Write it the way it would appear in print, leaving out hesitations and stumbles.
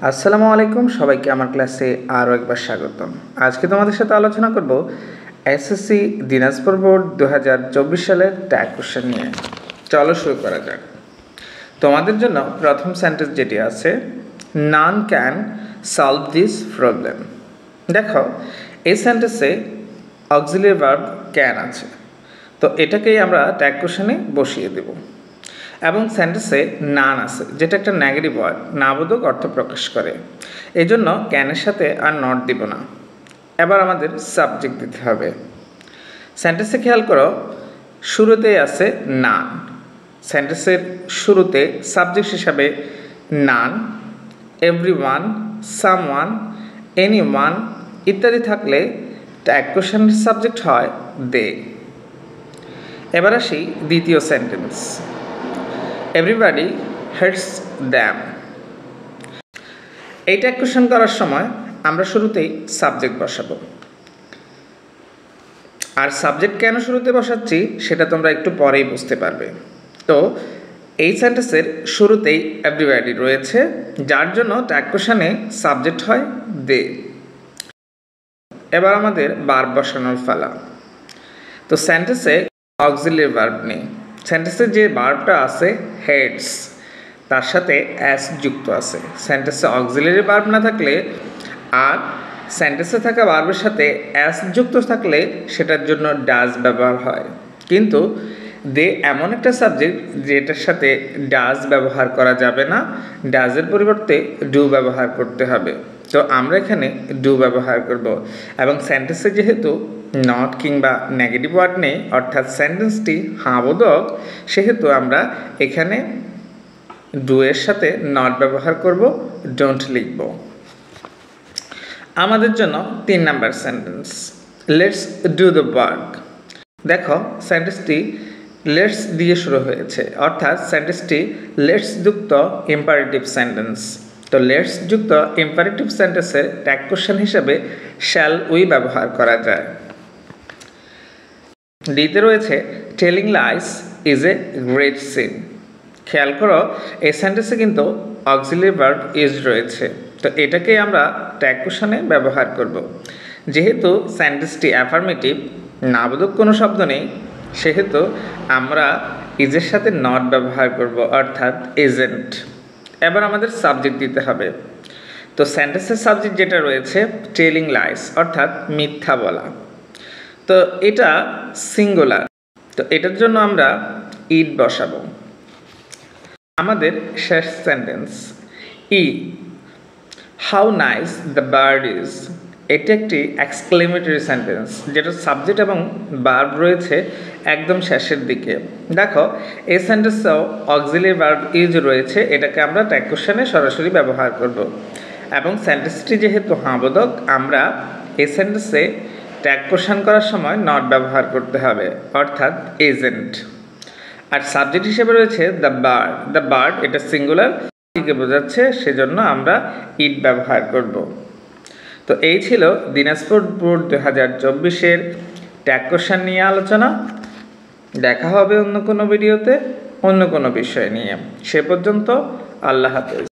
আসসালামু আলাইকুম, সবাইকে আমার ক্লাসে আরও একবার স্বাগতম। আজকে তোমাদের সাথে আলোচনা করব এসএসসি দিনাজপুর বোর্ড 2024 সালের ট্যাগ কোশ্চেন নিয়ে। চলো শুরু করা যাক। তোমাদের জন্য প্রথম সেন্টেন্স যেটি আছে, none can solve this problem. দেখো, এই সেন্টেন্সে অক্সিলিয়ারি ভার্ব ক্যান আছে, তো এটাকেই আমরা ট্যাগ কোশ্চেনে বসিয়ে দেব। এবং সেন্টেন্সে নান আছে, যেটা একটা নেগেটিভ ওয়ার্ড, নাবোধক অর্থ প্রকাশ করে। এই জন্য ক্যানের সাথে আর নট দিব না। এবার আমাদের সাবজেক্ট দিতে হবে। সেন্টেন্সে খেয়াল করো, শুরুতেই আছে নান। সেন্টেন্সের শুরুতে সাবজেক্ট হিসাবে নান, এভরিওয়ান, সামওয়ান, এনিওয়ান ইত্যাদি থাকলে ট্যাগ কোশ্চেনের সাবজেক্ট হয় দে। এবার আসি দ্বিতীয় সেন্টেন্স, এভরিবডি হেটস দ্যাম। এই ট্যাগ কোশ্চেন করার সময় আমরা শুরুতেই সাবজেক্ট বসাবো। আর সাবজেক্ট কেন শুরুতে বসাচ্ছি সেটা তোমরা একটু পরেই বুঝতে পারবে। তো এই সেন্টেন্সের শুরুতেই এভরিবডি রয়েছে, যার জন্য ট্যাগ কোশ্চেনে সাবজেক্ট হয় দে। এবার আমাদের ভার্ব বসানোর পালা। তো সেন্টেন্সে অক্সিলিয়ারি ভার্ব নেই। সেন্টেন্সে যে ভার্বটা আছে হেডস, তার সাথে অ্যাস যুক্ত আছে। সেন্টেন্সে অক্সিলিয়ারি ভার্ব না থাকলে আর সেন্টেন্সে থাকা ভার্বের সাথে অ্যাস যুক্ত থাকলে সেটার জন্য ডাজ ব্যবহার হয়। কিন্তু দে এমন একটা সাবজেক্ট যেটার সাথে ডাজ ব্যবহার করা যাবে না, ডাজের পরিবর্তে ডু ব্যবহার করতে হবে। তো আমরা এখানে ডু ব্যবহার করব। এবং সেন্টেন্সে যেহেতু নট কিংবা নেগেটিভ ওয়ার্ড নেই, অর্থাৎ সেন্টেন্সটি হাবোধক, সেহেতু আমরা এখানে ডু এর সাথে নট ব্যবহার করব, ডোন্ট লিখব। আমাদের জন্য 3 number sentence, let's do the work. দেখো, সেন্টেন্সটি লেটস দিয়ে শুরু হয়েছে, অর্থাৎ সেন্টেন্সটি লেটস যুক্ত ইম্পারেটিভ সেন্টেন্স। তো লেটস যুক্ত ইম্পারেটিভ সেন্টেন্সের ট্যাগ কোশ্চেন হিসেবে শ্যাল উই ব্যবহার করা যায়। ডিতে রয়েছে telling lines is a great sin. খেয়াল করো, এই সেন্টেন্সে কিন্তু অক্সিলিয়ারি ভার্ব ইজ রয়েছে, তো এটাকেই আমরা ট্যাগ কোশ্চেনে ব্যবহার করব। যেহেতু সেন্টেন্সটি অ্যাফার্মেটিভ, নাবোধক কোনো শব্দ নেই, সেহেতু আমরা ইজের সাথে নট ব্যবহার করব, অর্থাৎ এজেন্ট। এবার আমাদের সাবজেক্ট দিতে হবে। তো সেন্টেন্সের সাবজেক্ট যেটা রয়েছে টেলিং লাইস, অর্থাৎ মিথ্যা বলা। তো এটা সিঙ্গুলার, তো এটার জন্য আমরা ইট বসাবো। আমাদের শেষ sentence, E how nice the bird is. এটি একটি এক্সক্লেমেটরি সেন্টেন্স, যেটার সাবজেক্ট এবং ভার্ব রয়েছে একদম শেষের দিকে। দেখো, এই সেন্টেন্সেও অক্সিলিয়ারি ভার্ব ইজ রয়েছে, এটাকে আমরা ট্যাগ কোশ্চেনে সরাসরি ব্যবহার করব। এবং সেন্টেন্সটি যেহেতু হাবোধক, আমরা এই সেন্টেন্সে ট্যাগ কোশ্চেন করার সময় নট ব্যবহার করতে হবে, অর্থাৎ এজেন্ট। আর সাবজেক্ট হিসেবে রয়েছে দ্য বার্ড। দ্য বার্ড এটা সিঙ্গুলার, কে বোঝাচ্ছে, সেজন্য আমরা ইট ব্যবহার করব। তো এই ছিল দিনাজপুর বোর্ড 2024-এর ট্যাগ কোশ্চেন নিয়ে আলোচনা। দেখা হবে অন্য কোনো ভিডিওতে অন্য কোনো বিষয় নিয়ে। সে পর্যন্ত আল্লাহ হাফেজ।